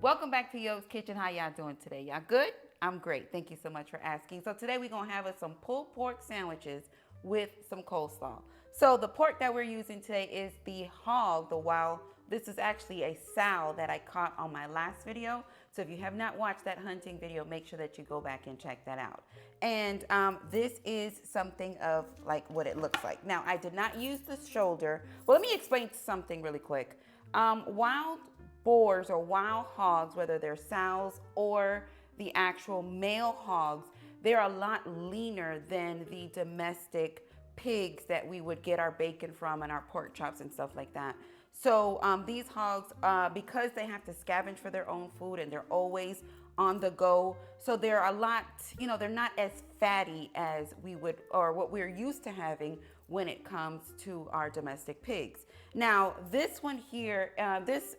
Welcome back to Yo's Kitchen. How y'all doing today? Y'all good? I'm great. Thank you so much for asking. So today we're going to have us some pulled pork sandwiches with some coleslaw. So the pork that we're using today is the hog, the wild. This is actually a sow that I caught on my last video. So if you have not watched that hunting video, make sure that you go back and check that out. And this is something of like what it looks like. Now, I did not use the shoulder. Well, let me explain something really quick. Wild boars or wild hogs, whether they're sows or the actual male hogs, they're a lot leaner than the domestic pigs that we would get our bacon from and our pork chops and stuff like that. So these hogs, because they have to scavenge for their own food and they're always on the go, so they're a lot, they're not as fatty as we would, or what we're used to having when it comes to our domestic pigs. Now, this one here, this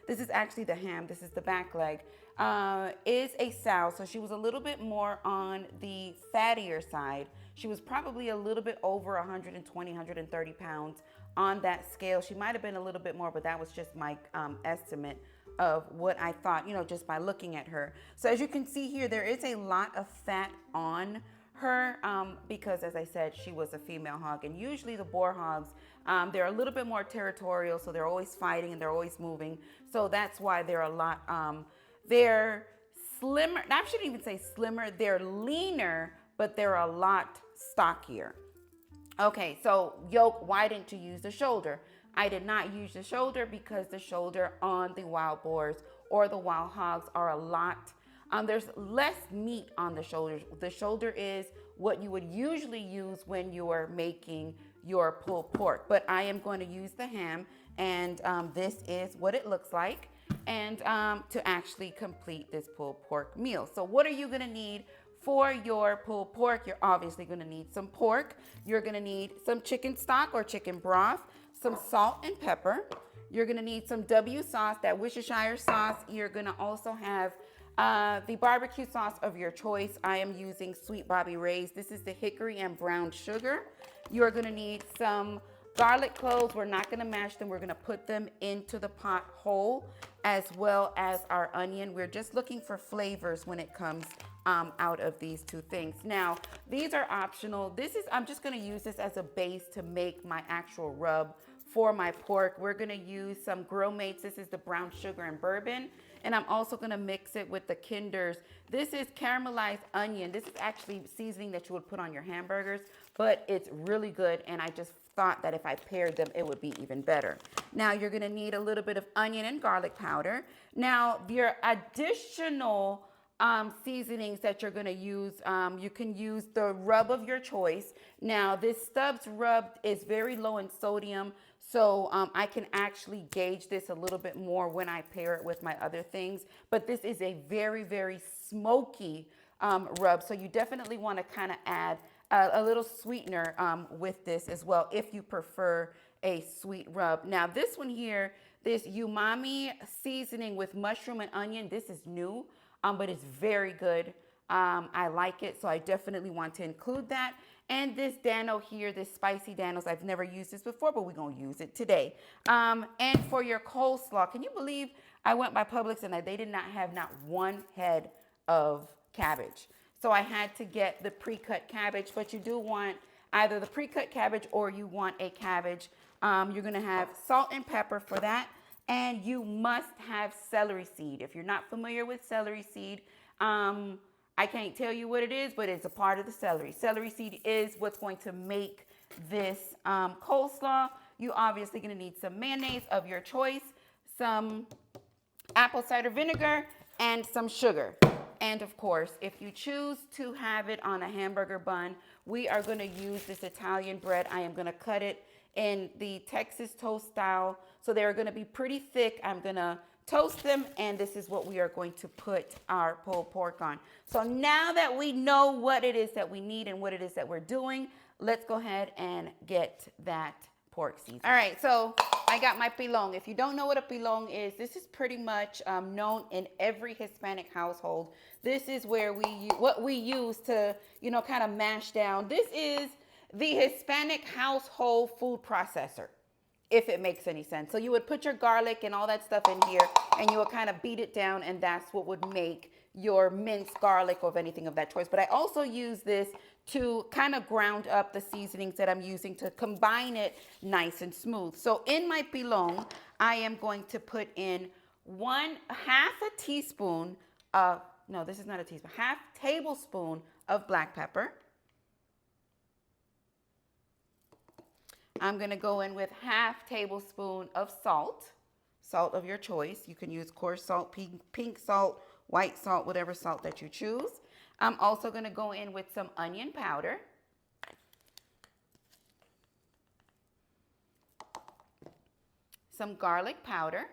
is actually the ham, this is the back leg, is a sow. So she was a little bit more on the fattier side. She was probably a little bit over 120, 130 pounds on that scale. She might have been a little bit more, but that was just my estimate of what I thought, just by looking at her. So as you can see here, there is a lot of fat on her because, as I said, she was a female hog. And usually the boar hogs, they're a little bit more territorial, so they're always fighting and they're always moving. So that's why they're a lot, they're slimmer. I shouldn't even say slimmer. They're leaner, but they're a lot stockier. Okay, so Yoke, why didn't you use the shoulder? I did not use the shoulder because the shoulder on the wild boars or the wild hogs are a lot, there's less meat on the shoulders. The shoulder is what you would usually use when you are making your pulled pork, but I am going to use the ham, and this is what it looks like, and to actually complete this pulled pork meal. So what are you going to need for your pulled pork? You're obviously going to need some pork. You're going to need some chicken stock or chicken broth, some salt and pepper. You're going to need some W sauce, that Worcestershire sauce. You're going to also have the barbecue sauce of your choice. I am using Sweet Bobby Ray's. This is the hickory and brown sugar. You're going to need some garlic cloves. We're not going to mash them. We're going to put them into the pot whole, as well as our onion. We're just looking for flavors when it comes out of these two things. Now, these are optional. I'm just going to use this as a base to make my actual rub for my pork. We're going to use some Grill Mates. This is the brown sugar and bourbon. And I'm also going to mix it with the Kinders. This is caramelized onion. This is actually seasoning that you would put on your hamburgers, but it's really good. And I just thought that if I paired them, it would be even better. Now, you're going to need a little bit of onion and garlic powder. Now, your additional seasonings that you're going to use, you can use the rub of your choice. Now, this Stubbs rub is very low in sodium, so I can actually gauge this a little bit more when I pair it with my other things. But this is a very, very smoky rub, so you definitely want to kind of add a little sweetener with this as well, if you prefer a sweet rub. Now, this one here, this umami seasoning with mushroom and onion, this is new. But it's very good. I like it, so I definitely want to include that. And this Dano here, this spicy Danos, I've never used this before, but we're going to use it today. And for your coleslaw, can you believe I went by Publix and they did not have not one head of cabbage? So I had to get the pre-cut cabbage, but you do want either the pre-cut cabbage or you want a cabbage. You're going to have salt and pepper for that. And you must have celery seed. If you're not familiar with celery seed, I can't tell you what it is, but it's a part of the celery. Celery seed is what's going to make this coleslaw. You obviously going to need some mayonnaise of your choice, some apple cider vinegar, and some sugar. And of course, if you choose to have it on a hamburger bun, we are going to use this Italian bread. I am going to cut it in the Texas toast style. So they're going to be pretty thick. I'm going to toast them, and this is what we are going to put our pulled pork on. So now that we know what it is that we need and what it is that we're doing, let's go ahead and get that pork season. All right, so I got my pilon. If you don't know what a pilon is, this is pretty much known in every Hispanic household. This is where what we use to, kind of mash down. This is the Hispanic household food processor. if it makes any sense. So you would put your garlic and all that stuff in here, and you would kind of beat it down, and that's what would make your minced garlic or anything of that choice. But I also use this to kind of ground up the seasonings that I'm using to combine it nice and smooth. So in my pilon, I am going to put in half a teaspoon of, no, this is not a teaspoon, half tablespoon of black pepper. I'm going to go in with half tablespoon of salt of your choice. You can use coarse salt, pink salt, white salt, whatever salt that you choose. I'm also going to go in with some onion powder. Some garlic powder.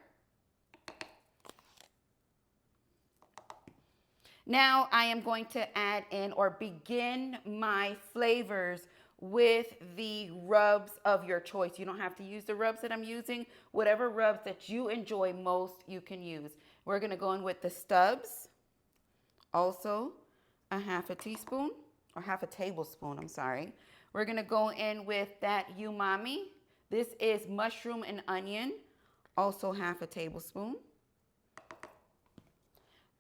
Now I am going to add in or begin my flavors with the rubs of your choice. You don't have to use the rubs that I'm using. Whatever rubs that you enjoy most, you can use. We're going to go in with the stubs. Also, a half a teaspoon or half a tablespoon, I'm sorry. We're going to go in with that umami. This is mushroom and onion, also half a tablespoon.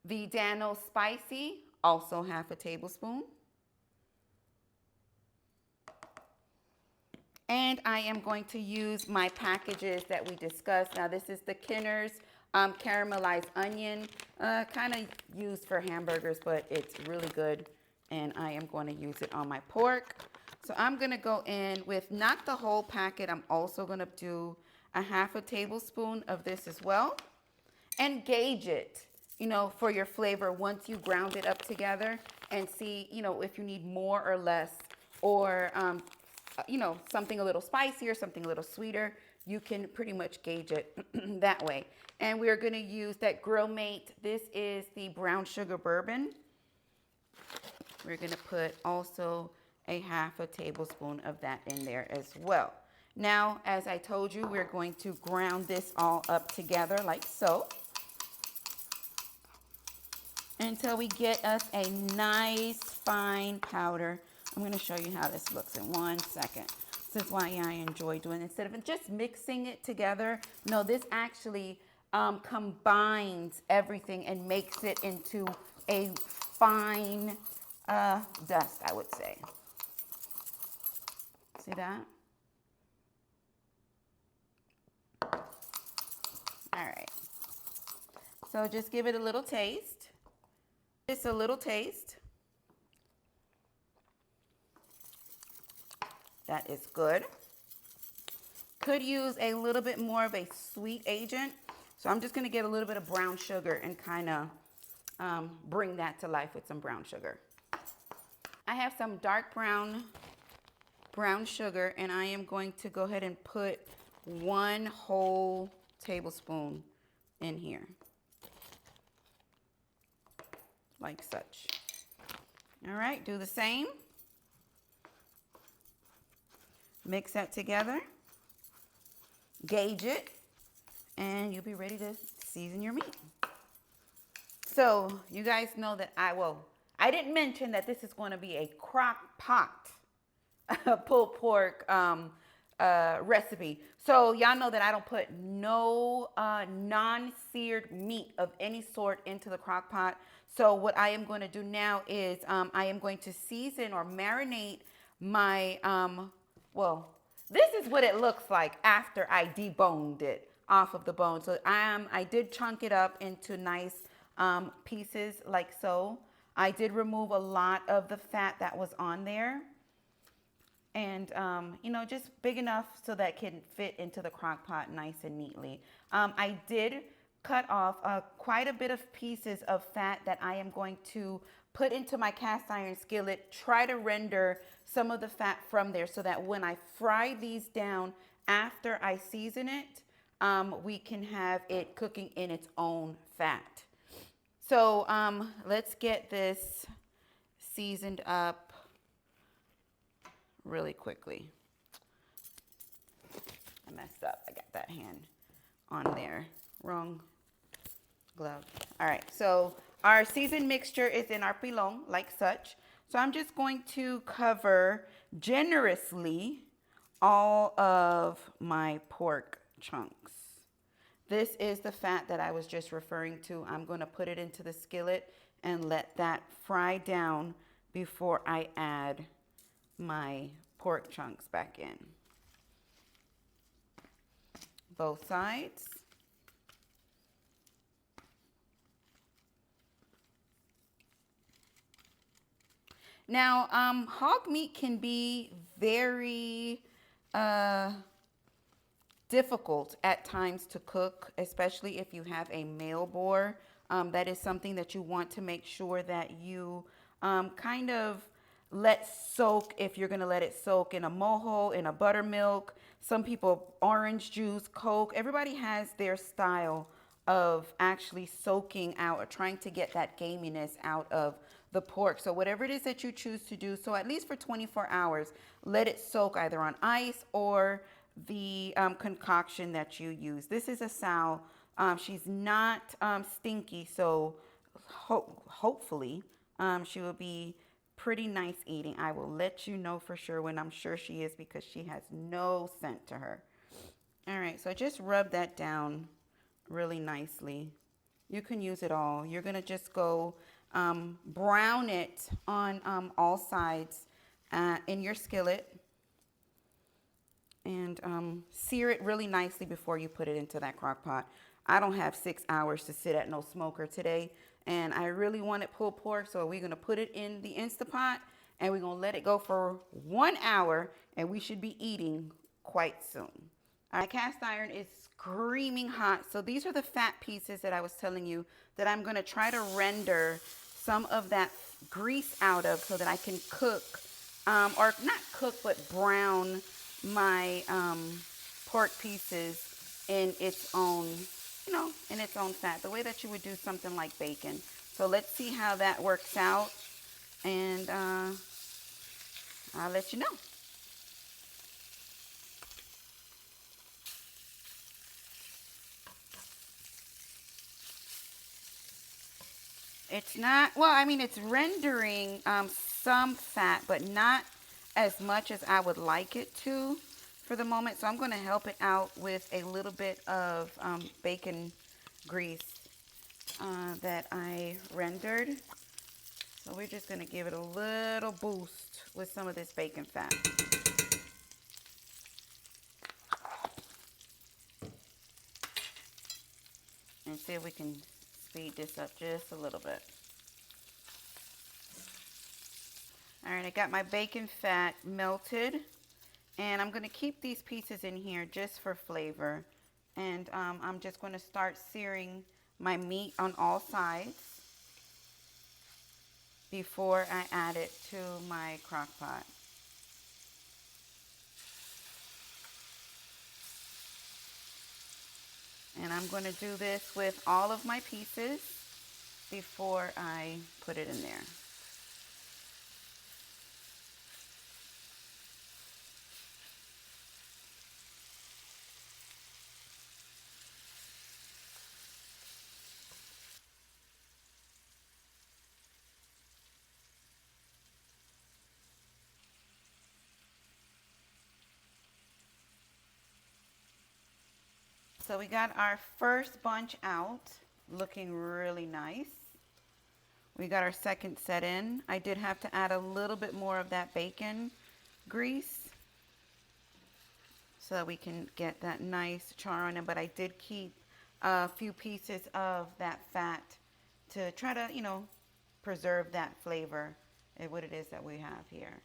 The Dano spicy, also half a tablespoon. And I am going to use my packages that we discussed. Now this is the Kinner's caramelized onion, kind of used for hamburgers, but it's really good. And I am going to use it on my pork. So I'm going to go in with not the whole packet. I'm also going to do a half a tablespoon of this as well. And gauge it, you know, for your flavor once you ground it up together and see, you know, if you need more or less, or you know, something a little spicier, something a little sweeter. You can pretty much gauge it that way. And we're going to use that Grill Mate. This is the brown sugar bourbon. We're going to put also a half a tablespoon of that in there as well. Now, as I told you, we're going to ground this all up together like so, until we get us a nice fine powder. I'm going to show you how this looks in 1 second. This is why I enjoy doing it. Instead of just mixing it together, no, this actually combines everything and makes it into a fine dust, I would say. See that? All right. So just give it a little taste. Just a little taste. That is good. Could use a little bit more of a sweet agent. So I'm just going to get a little bit of brown sugar and kind of bring that to life with some brown sugar. I have some dark brown sugar, and I am going to go ahead and put 1 whole tablespoon in here. Like such. All right, do the same. Mix that together, gauge it, and you'll be ready to season your meat. So you guys know that I didn't mention that this is going to be a crock pot pulled pork recipe. So y'all know that I don't put no non-seared meat of any sort into the crock pot. So what I am going to do now is I am going to season or marinate my well, this is what it looks like after I deboned it off of the bone. So I did chunk it up into nice pieces like so. I did remove a lot of the fat that was on there. And, you know, just big enough so that it can fit into the crock pot nice and neatly. I did cut off quite a bit of pieces of fat that I am going to put into my cast iron skillet, try to render some of the fat from there so that when I fry these down after I season it, we can have it cooking in its own fat. So let's get this seasoned up really quickly. I messed up. I got that hand on there. Wrong glove. All right, so our seasoned mixture is in our pilon like such. So I'm just going to cover generously all of my pork chunks. This is the fat that I was just referring to. I'm going to put it into the skillet and let that fry down before I add my pork chunks back in. Both sides. Now, hog meat can be very difficult at times to cook, especially if you have a male boar. That is something that you want to make sure that you kind of let soak, if you're going to let it soak in a mojo, in a buttermilk. Some people orange juice, Coke. Everybody has their style of actually soaking out or trying to get that gaminess out of the pork. So whatever it is that you choose to do, so at least for 24 hours, let it soak either on ice or the concoction that you use. This is a sow. She's not stinky, so hopefully she will be pretty nice eating. I will let you know for sure when I'm sure she is, because she has no scent to her. All right, so just rub that down really nicely. You can use it all. You're gonna just go brown it on all sides in your skillet, and sear it really nicely before you put it into that crock pot. I don't have 6 hours to sit at no smoker today, and I really wanted pulled pork, so we're gonna put it in the Instapot and we're gonna let it go for 1 hour, and we should be eating quite soon. My cast iron is screaming hot, so these are the fat pieces that I was telling you that I'm gonna try to render some of that grease out of, so that I can cook, or not cook, but brown my pork pieces in its own, in its own fat, the way that you would do something like bacon. So let's see how that works out, and I'll let you know. It's not, well, I mean, it's rendering some fat, but not as much as I would like it to for the moment. So I'm going to help it out with a little bit of bacon grease that I rendered. So we're just going to give it a little boost with some of this bacon fat. And see if we can speed this up just a little bit. All right, I got my bacon fat melted, and I'm going to keep these pieces in here just for flavor. And I'm just going to start searing my meat on all sides before I add it to my crock pot. And I'm going to do this with all of my pieces before I put it in there. So we got our first bunch out, looking really nice. We got our second set in. I did have to add a little bit more of that bacon grease so that we can get that nice char on it, but I did keep a few pieces of that fat to try to, preserve that flavor and what it is that we have here.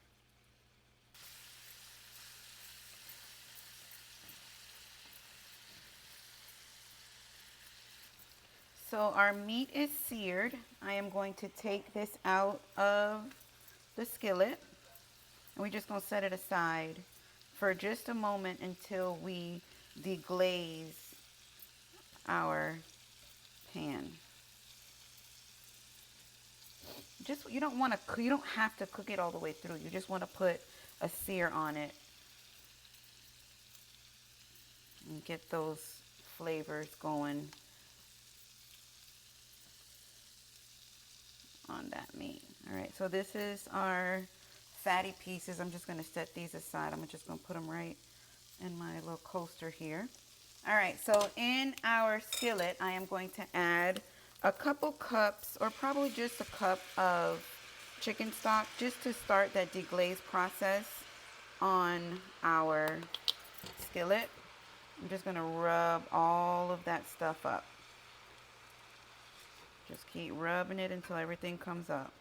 So our meat is seared. I am going to take this out of the skillet, and we're just going to set it aside for just a moment until we deglaze our pan. You don't have to cook it all the way through. You just want to put a sear on it and get those flavors going on that meat. All right, so this is our fatty pieces. I'm just going to set these aside. I'm just going to put them right in my little coaster here. All right, so in our skillet, I am going to add a couple cups, or probably just a cup of chicken stock, just to start that deglaze process on our skillet. I'm just going to rub all of that stuff up. Just keep rubbing it until everything comes up.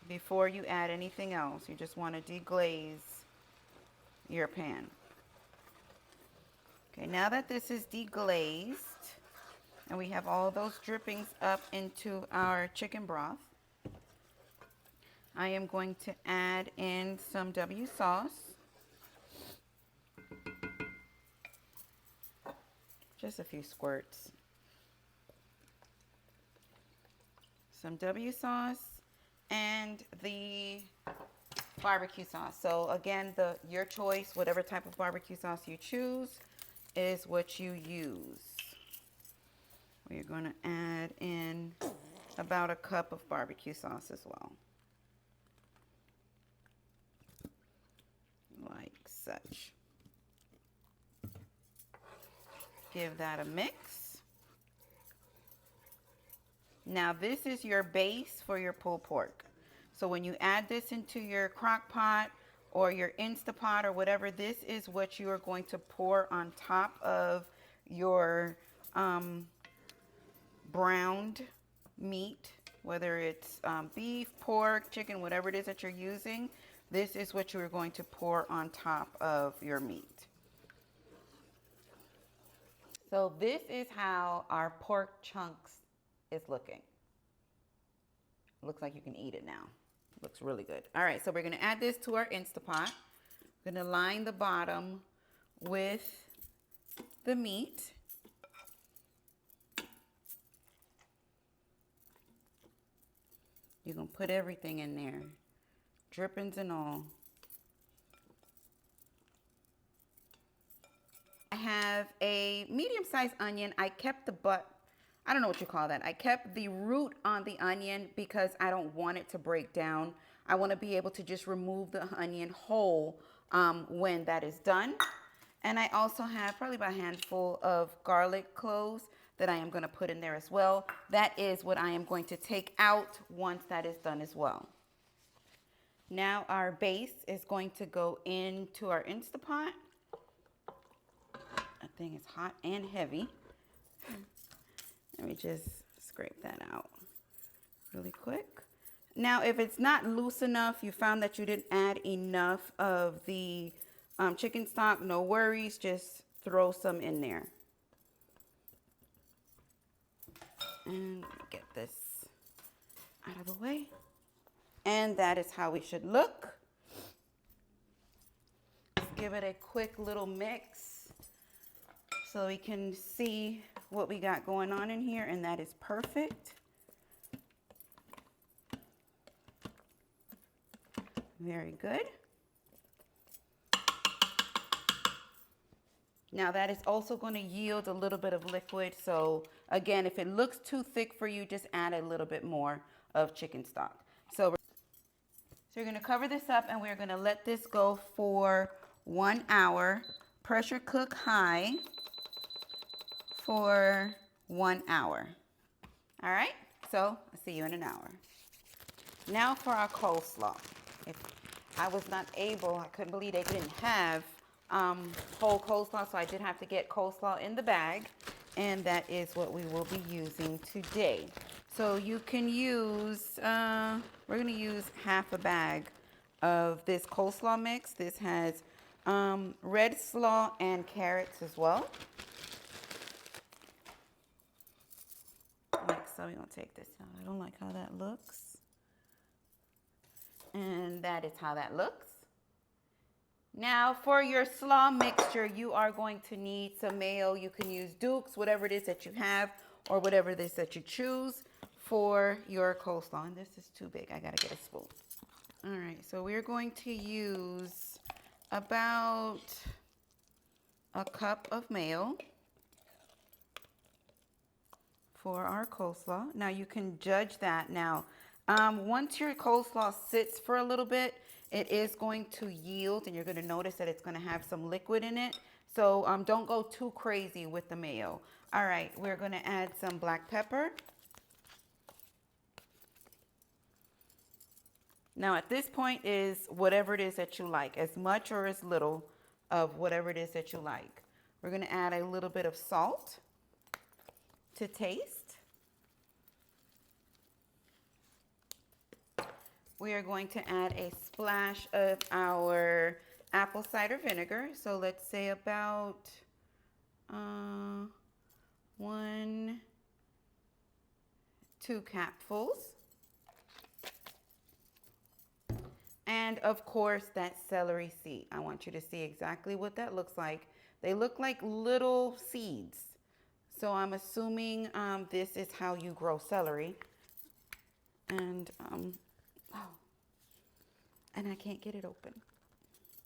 Before you add anything else, you just want to deglaze your pan. Okay, now that this is deglazed and we have all those drippings up into our chicken broth, I am going to add in some W sauce. Just a few squirts. Some W sauce and the barbecue sauce. So again, your choice, whatever type of barbecue sauce you choose is what you use. We're going to add in about a cup of barbecue sauce as well. Like such. Give that a mix. Now this is your base for your pulled pork. So when you add this into your crock pot or your Instapot or whatever, this is what you are going to pour on top of your browned meat, whether it's beef, pork, chicken, whatever it is that you're using. This is what you are going to pour on top of your meat. So this is how our pork chunks is looking. Looks like you can eat it now. Looks really good. All right, so we're going to add this to our Instapot. We're going to line the bottom with the meat. You're going to put everything in there, drippings and all. I have a medium-sized onion. I kept the butt. I don't know what you call that. I kept the root on the onion because I don't want it to break down. I want to be able to just remove the onion whole when that is done. And I also have probably about a handful of garlic cloves that I am going to put in there as well. That is what I am going to take out once that is done as well. Now our base is going to go into our Instapot. That thing is hot and heavy. Let me just scrape that out really quick. Now, if it's not loose enough, you found that you didn't add enough of the chicken stock, no worries, just throw some in there. And get this out of the way. And that is how we should look. Let's give it a quick little mix so we can see what we got going on in here, and that is perfect. Very good. Now that is also going to yield a little bit of liquid. So again, if it looks too thick for you, just add a little bit more of chicken stock. So you're going to cover this up and we're going to let this go for 1 hour. Pressure cook high for 1 hour. All right, so I'll see you in an hour. Now for our coleslaw. If I was not able, I couldn't believe they didn't have whole coleslaw, so I did have to get coleslaw in the bag, and that is what we will be using today. So you can use, we're going to use half a bag of this coleslaw mix. This has red slaw and carrots as well. So we're going to take this out. I don't like how that looks. And that is how that looks. Now for your slaw mixture, you are going to need some mayo. You can use Duke's, whatever it is that you have, or whatever it is that you choose for your coleslaw. And this is too big. I got to get a spoon. All right, so we're going to use about a cup of mayo for our coleslaw. Now you can judge that. Now Once your coleslaw sits for a little bit, it is going to yield, and you're going to notice that it's going to have some liquid in it. So don't go too crazy with the mayo. All right, we're going to add some black pepper. Now at this point is whatever it is that you like, as much or as little of whatever it is that you like. We're going to add a little bit of salt to taste. We are going to add a splash of our apple cider vinegar. So let's say about 1-2 capfuls. And of course, that celery seed. I want you to see exactly what that looks like. They look like little seeds. So I'm assuming this is how you grow celery. And, and I can't get it open.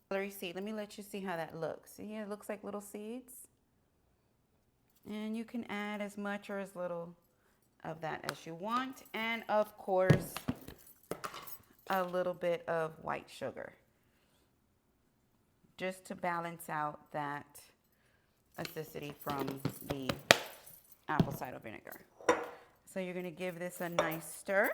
Celery seed, let me let you see how that looks. See, it looks like little seeds. And you can add as much or as little of that as you want. And of course, a little bit of white sugar, just to balance out that acidity from the apple cider vinegar. So you're going to give this a nice stir.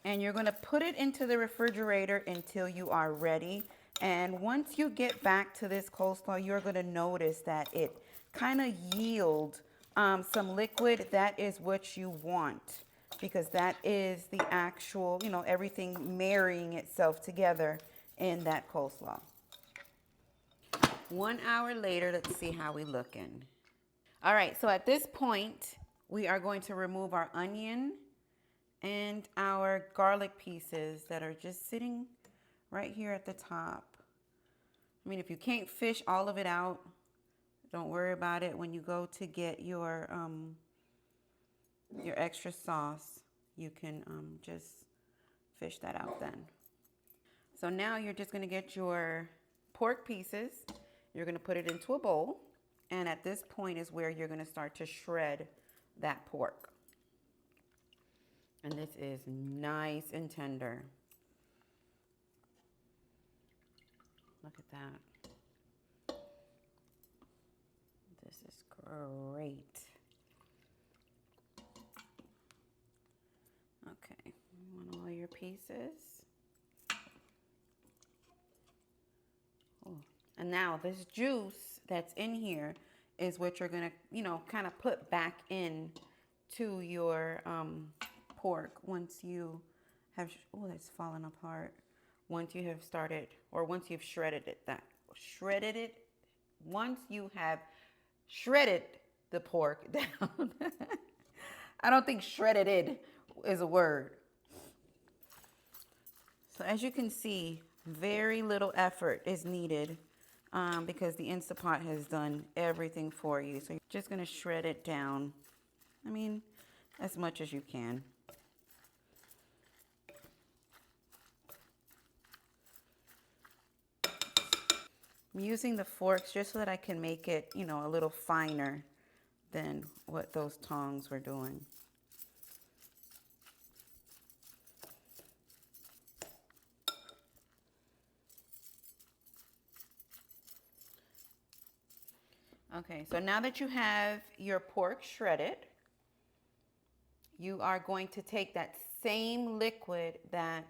And you're going to put it into the refrigerator until you are ready. And once you get back to this coleslaw, you're going to notice that it kind of yields some liquid. That is what you want, because that is the actual, you know, everything marrying itself together in that coleslaw. 1 hour later, let's see how we looking. All right, so at this point, we are going to remove our onion and our garlic pieces that are just sitting right here at the top. I mean, if you can't fish all of it out, don't worry about it. When you go to get your extra sauce, you can just fish that out then. So now you're just going to get your pork pieces. You're going to put it into a bowl. And at this point is where you're going to start to shred that pork. And this is nice and tender. Look at that. This is great. Okay, you want all your pieces. Oh. And now this juice that's in here is what you're gonna, you know, kind of put back in to your pork once you have, oh, that's falling apart. Once you have started, or once you've shredded it, once you have shredded the pork down. I don't think shredded it is a word. So as you can see, very little effort is needed because the Instant Pot has done everything for you. So you're just going to shred it down. I mean, as much as you can. I'm using the forks just so that I can make it, you know, a little finer than what those tongs were doing. Okay, so now that you have your pork shredded, you are going to take that same liquid that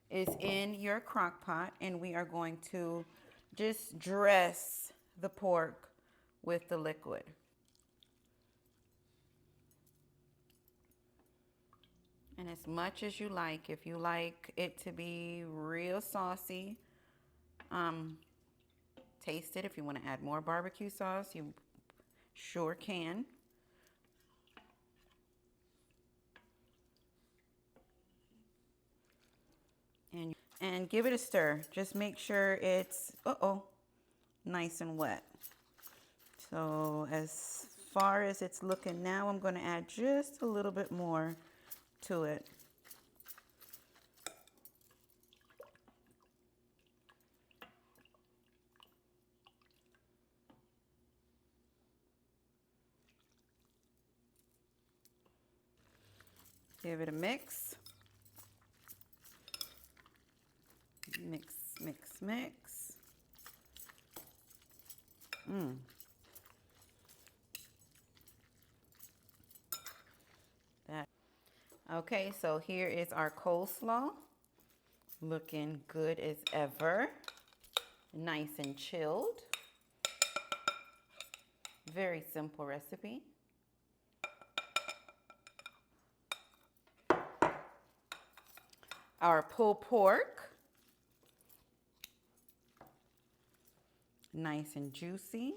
is in your crock pot, and we are going to just dress the pork with the liquid. And as much as you like, if you like it to be real saucy, taste it. If you want to add more barbecue sauce, you sure can. And give it a stir. Just make sure it's, nice and wet. So as far as it's looking now, I'm going to add just a little bit more to it. Give it a mix. Mix, mix, mix. That. Okay, so here is our coleslaw. Looking good as ever. Nice and chilled. Very simple recipe. Our pulled pork. Nice and juicy.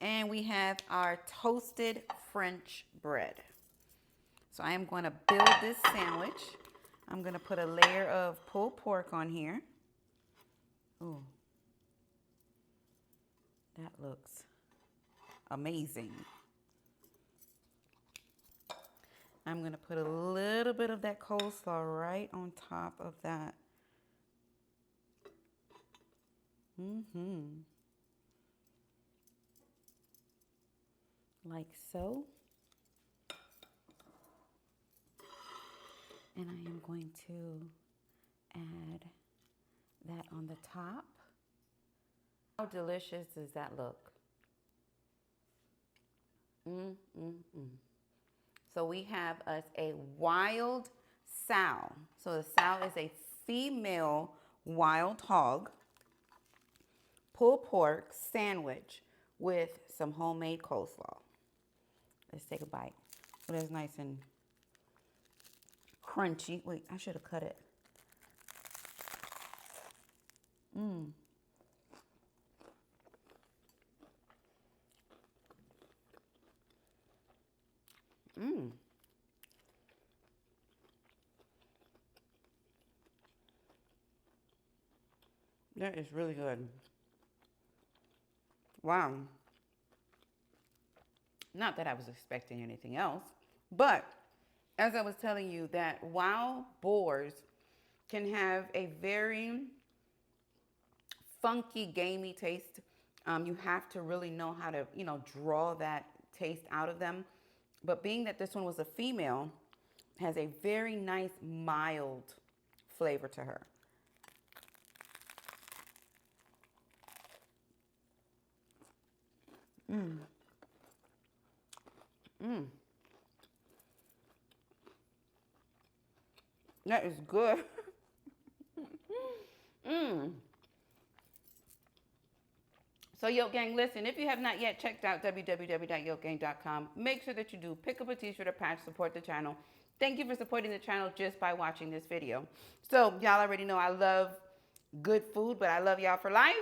And we have our toasted French bread. So I am going to build this sandwich. I'm going to put a layer of pulled pork on here. Ooh. That looks amazing. I'm going to put a little bit of that coleslaw right on top of that. Like so. And I am going to add that on the top. How delicious does that look? So we have us a wild sow. So the sow is a female wild hog pulled pork sandwich with some homemade coleslaw. Let's take a bite. So that's nice and crunchy. Wait, I should have cut it. That is really good. Wow. Not that I was expecting anything else, but as I was telling you, that wild boars can have a very funky, gamey taste. You have to really know how to, draw that taste out of them. But being that this one was a female, has a very nice, mild flavor to her. That is good. So Yoke Gang, listen, if you have not yet checked out www.yokegang.com, make sure that you do pick up a t-shirt or patch, support the channel. Thank you for supporting the channel just by watching this video. So y'all already know I love good food, but I love y'all for life.